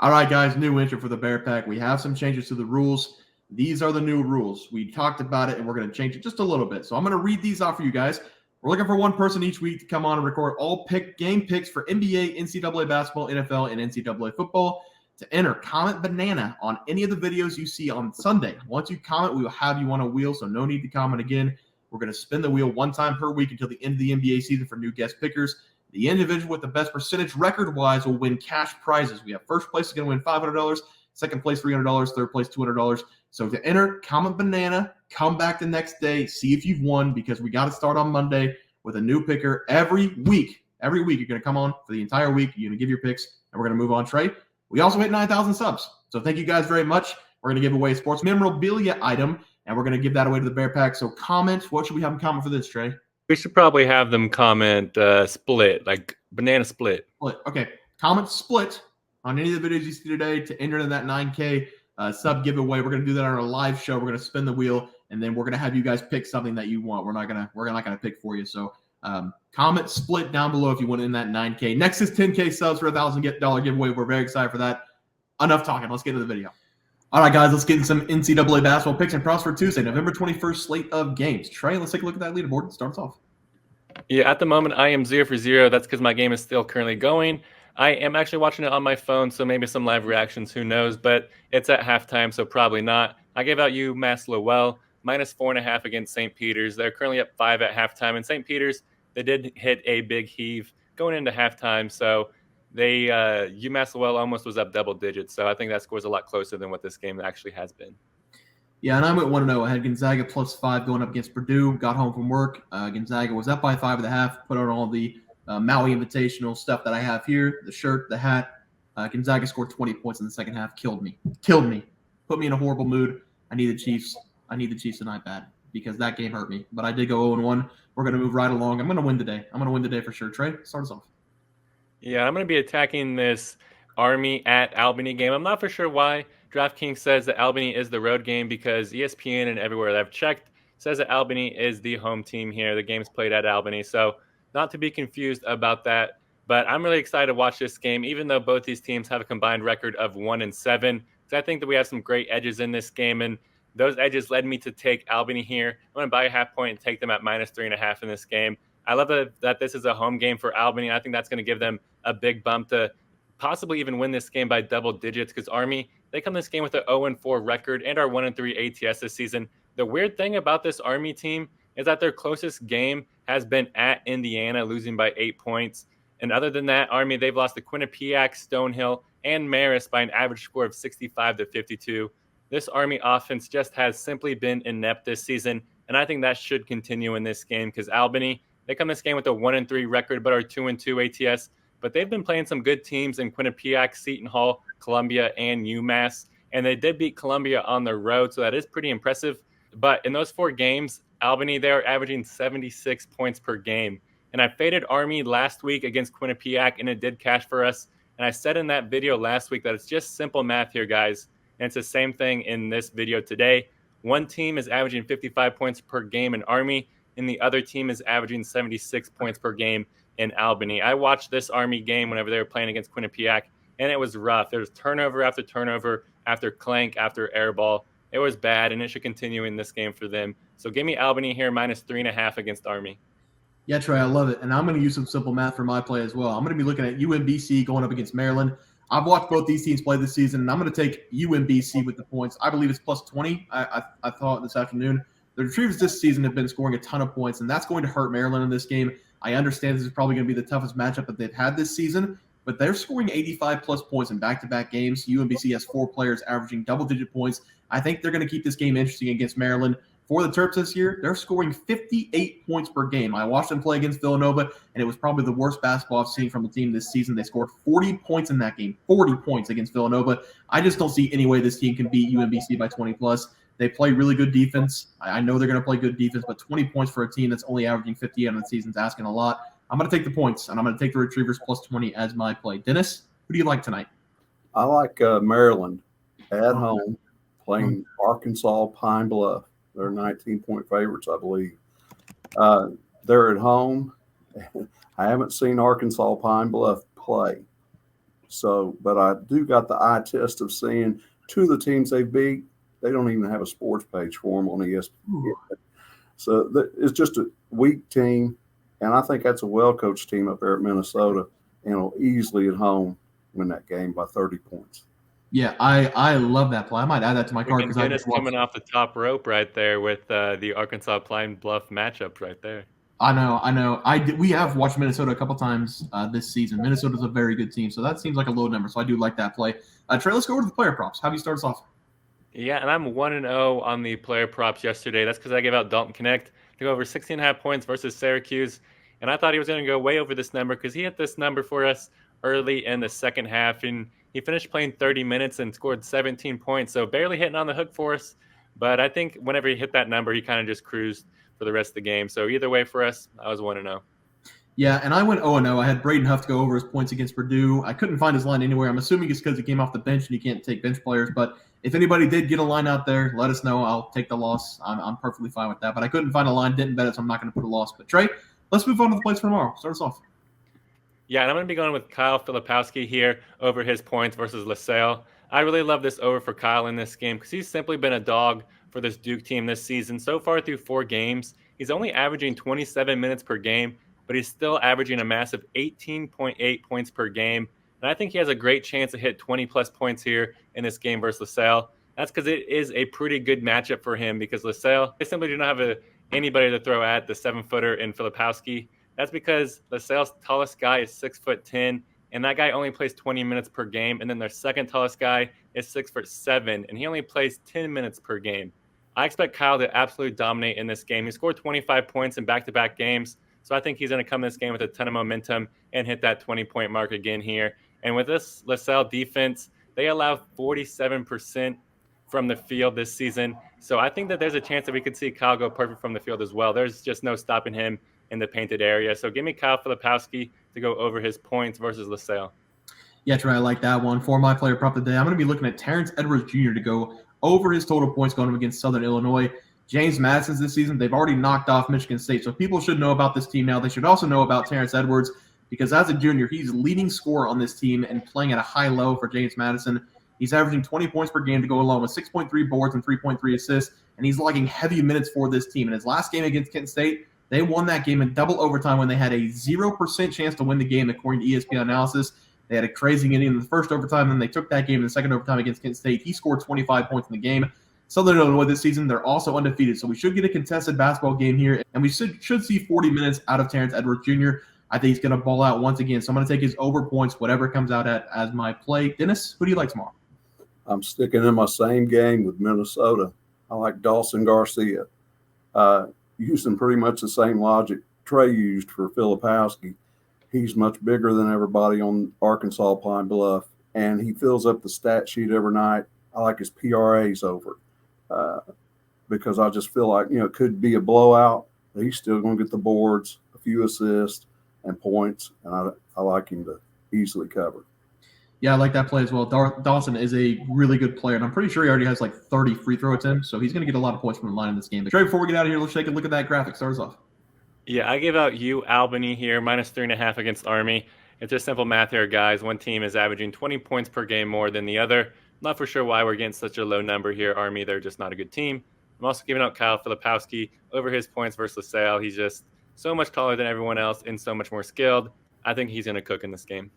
All right, guys, new intro for the Bear Pack. We have some changes to the rules. These are the new rules. We talked about it, and we're going to change it just a little bit. So I'm going to read these off for you guys. We're looking for one person each week to come on and record all game picks for NBA, NCAA basketball, NFL, and NCAA football. To enter, comment banana on any of the videos you see on Sunday. Once you comment, we will have you on a wheel, so no need to comment again. We're going to spin the wheel one time per week until the end of the NBA season for new guest pickers. The individual with the best percentage record-wise will win cash prizes. We have first place is going to win $500, second place $300, third place $200. So to enter, comment banana, come back the next day, see if you've won, because we got to start on Monday with a new picker every week. Every week you're going to come on for the entire week. You're going to give your picks, and we're going to move on. Trey, we also hit 9,000 subs. So thank you guys very much. We're going to give away a sports memorabilia item, and we're going to give that away to the Bear Pack. So comment. What should we have them comment for this, Trey? We should probably have them comment split, like banana split. Okay. Comment split on any of the videos you see today to enter in that 9K sub giveaway. We're going to do that on our live show. We're going to spin the wheel, and then we're going to have you guys pick something that you want. We're not going to pick for you. So comment split down below if you want in that 9K. Next is 10K subs for $1,000 giveaway. We're very excited for that. Enough talking. Let's get into the video. All right, guys, let's get into some NCAA basketball picks and props for Tuesday, November 21st slate of games. Trey, let's take a look at that leaderboard and start us off. Yeah, at the moment, I am 0 for 0. That's because my game is still currently going. I am actually watching it on my phone, so maybe some live reactions, who knows, but it's at halftime, so probably not. I gave out UMass Lowell, minus 4.5 against St. Peter's. They're currently up 5 at halftime, and St. Peter's, they did hit a big heave going into halftime, so UMass Lowell almost was up double digits, so I think that score's a lot closer than what this game actually has been. Yeah, and I went 1-0. I had Gonzaga +5 going up against Purdue. Got home from work. Gonzaga was up by 5 at the half. Put on all the Maui Invitational stuff that I have here, the shirt, the hat. Gonzaga scored 20 points in the second half. Killed me. Put me in a horrible mood. I need the Chiefs tonight bad because that game hurt me. But I did go 0-1. We're going to move right along. I'm going to win today. For sure. Trey, start us off. Yeah, I'm going to be attacking this Army at Albany game. I'm not for sure why DraftKings says that Albany is the road game because ESPN and everywhere that I've checked says that Albany is the home team here. The game's played at Albany, so not to be confused about that. But I'm really excited to watch this game, even though both these teams have a combined record of 1-7. Because I think that we have some great edges in this game, and those edges led me to take Albany here. I'm going to buy a half point and take them at minus 3.5 in this game. I love that this is a home game for Albany. I think that's going to give them a big bump to possibly even win this game by double digits because Army, they come this game with an 0-4 record and are 1-3 ATS this season. The weird thing about this Army team is that their closest game has been at Indiana, losing by 8 points. And other than that, Army, they've lost to Quinnipiac, Stonehill, and Marist by an average score of 65-52. This Army offense just has simply been inept this season, and I think that should continue in this game because Albany, they come this game with a 1-3 record but are 2-2 ATS. But they've been playing some good teams in Quinnipiac, Seton Hall, Columbia, and UMass. And they did beat Columbia on the road, so that is pretty impressive. But in those 4 games, Albany, they are averaging 76 points per game. And I faded Army last week against Quinnipiac, and it did cash for us. And I said in that video last week that it's just simple math here, guys. And it's the same thing in this video today. One team is averaging 55 points per game in Army, and the other team is averaging 76 points per game in Albany. I watched this Army game whenever they were playing against Quinnipiac, and it was rough. There was turnover after turnover, after clank, after air ball. It was bad, and it should continue in this game for them. So give me Albany here, minus 3.5 against Army. Yeah, Trey, I love it. And I'm going to use some simple math for my play as well. I'm going to be looking at UMBC going up against Maryland. I've watched both these teams play this season, and I'm going to take UMBC with the points. I believe it's plus 20, I thought this afternoon. The Retrievers this season have been scoring a ton of points, and that's going to hurt Maryland in this game. I understand this is probably going to be the toughest matchup that they've had this season, but they're scoring 85-plus points in back-to-back games. UMBC has 4 players averaging double-digit points. I think they're going to keep this game interesting against Maryland. For the Terps this year, they're scoring 58 points per game. I watched them play against Villanova, and it was probably the worst basketball I've seen from a team this season. They scored 40 points in that game, 40 points against Villanova. I just don't see any way this team can beat UMBC by 20-plus. They play really good defense. I know they're going to play good defense, but 20 points for a team that's only averaging 58 on the season is asking a lot. I'm going to take the points, and I'm going to take the Retrievers plus 20 as my play. Dennis, who do you like tonight? I like Maryland at home playing Arkansas Pine Bluff. They're 19-point favorites, I believe. They're at home. I haven't seen Arkansas Pine Bluff play. So, but I do got the eye test of seeing two of the teams they beat. They don't even have a sports page for them on ESPN. Ooh. So it's just a weak team, and I think that's a well-coached team up there at Minnesota, and will easily at home win that game by 30 points. Yeah, I love that play. I might add that to my card because I Dennis just coming off the top rope right there with the Arkansas applying Bluff matchup right there. I know. We have watched Minnesota a couple times this season. Minnesota's a very good team, so that seems like a low number. So I do like that play. Trey, let's go over to the player props. How do you start us off? Yeah, and I'm 1-0 on the player props yesterday. That's because I gave out Dalton Connect to go over 16.5 points versus Syracuse. And I thought he was going to go way over this number because he hit this number for us early in the second half. And he finished playing 30 minutes and scored 17 points. So barely hitting on the hook for us. But I think whenever he hit that number, he kind of just cruised for the rest of the game. So either way for us, I was 1-0. Yeah, and I went 0-0. I had Braden Huff to go over his points against Purdue. I couldn't find his line anywhere. I'm assuming it's because he came off the bench and you can't take bench players. But if anybody did get a line out there, let us know. I'll take the loss. I'm perfectly fine with that. But I couldn't find a line, didn't bet it, so I'm not going to put a loss. But Trey, let's move on to the plays for tomorrow. Start us off. Yeah, and I'm going to be going with Kyle Filipowski here over his points versus LaSalle. I really love this over for Kyle in this game because he's simply been a dog for this Duke team this season. So far through 4 games, he's only averaging 27 minutes per game, but he's still averaging a massive 18.8 points per game. And I think he has a great chance to hit 20-plus points here in this game versus LaSalle. That's because it is a pretty good matchup for him because LaSalle, they simply do not have anybody to throw at the 7-footer in Filipowski. That's because LaSalle's tallest guy is 6'10", and that guy only plays 20 minutes per game. And then their second tallest guy is 6'7", and he only plays 10 minutes per game. I expect Kyle to absolutely dominate in this game. He scored 25 points in back-to-back games, so I think he's going to come in this game with a ton of momentum and hit that 20-point mark again here. And with this LaSalle defense, they allow 47% from the field this season. So I think that there's a chance that we could see Kyle go perfect from the field as well. There's just no stopping him in the painted area. So give me Kyle Filipowski to go over his points versus LaSalle. Yeah, Trey, I like that one. For my player prop today, I'm going to be looking at Terrance Edwards Jr. to go over his total points going up against Southern Illinois. James Madison's this season. They've already knocked off Michigan State. So people should know about this team now. They should also know about Terrance Edwards because as a junior, he's leading scorer on this team and playing at a high low for James Madison. He's averaging 20 points per game to go along with 6.3 boards and 3.3 assists, and he's logging heavy minutes for this team. In his last game against Kent State, they won that game in double overtime when they had a 0% chance to win the game, according to ESPN analysis. They had a crazy inning in the first overtime, then they took that game in the second overtime against Kent State. He scored 25 points in the game. Southern Illinois this season, they're also undefeated, so we should get a contested basketball game here, and we should see 40 minutes out of Terrance Edwards Jr. I think he's going to ball out once again, so I'm going to take his over points, whatever it comes out at, as my play. Dennis, who do you like tomorrow? I'm sticking in my same game with Minnesota. I like Dawson Garcia. Using pretty much the same logic Trey used for Filipowski. He's much bigger than everybody on Arkansas Pine Bluff, and he fills up the stat sheet every night. I like his PRAs over because I just feel like, it could be a blowout, but he's still going to get the boards, a few assists, and points, and I like him to easily cover. Yeah, I like that play as well. Dawson is a really good player, and I'm pretty sure he already has like 30 free throw attempts, so he's going to get a lot of points from the line in this game. But Trey, before we get out of here, let's take a look at that graphic. Start us off. Yeah, I gave out UAlbany here, -3.5 against Army. It's just simple math here, guys. One team is averaging 20 points per game more than the other. Not for sure why we're getting such a low number here. Army, they're just not a good team. I'm also giving out Kyle Filipowski over his points versus LaSalle. He's just so much taller than everyone else and so much more skilled. I think he's going to cook in this game.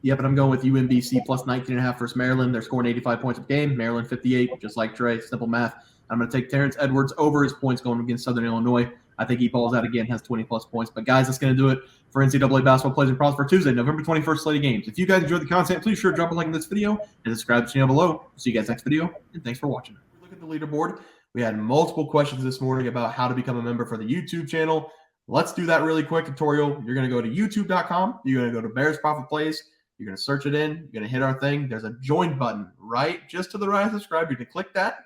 Yep, and I'm going with UMBC plus 19.5 versus Maryland. They're scoring 85 points a game. Maryland 58, just like Trey. Simple math. I'm going to take Terrance Edwards over his points going against Southern Illinois. I think he balls out again, has 20-plus points. But, guys, that's going to do it for NCAA Basketball Plays and Props for Tuesday, November 21st slate of games. If you guys enjoyed the content, please sure drop a like in this video and subscribe to the channel below. See you guys next video, and thanks for watching. Look at the leaderboard. We had multiple questions this morning about how to become a member for the YouTube channel. Let's do that really quick tutorial. You're going to go to youtube.com. You're going to go to Bears Profit Plays. You're going to search it in. You're going to hit our thing. There's a join button right just to the right of subscribe. You're going to click that.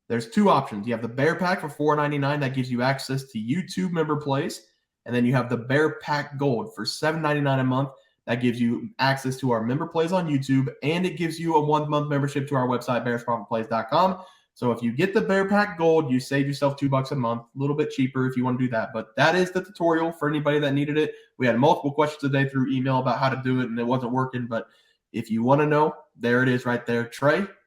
There's 2 options. You have the Bear Pack for $4.99. That gives you access to YouTube member plays. And then you have the Bear Pack Gold for $7.99 a month. That gives you access to our member plays on YouTube. And it gives you a 1-month membership to our website, bearsprofitplays.com. So if you get the Bear Pack Gold, you save yourself $2 a month, a little bit cheaper if you want to do that. But that is the tutorial for anybody that needed it. We had multiple questions today through email about how to do it, and it wasn't working. But if you want to know, there it is right there. Trey,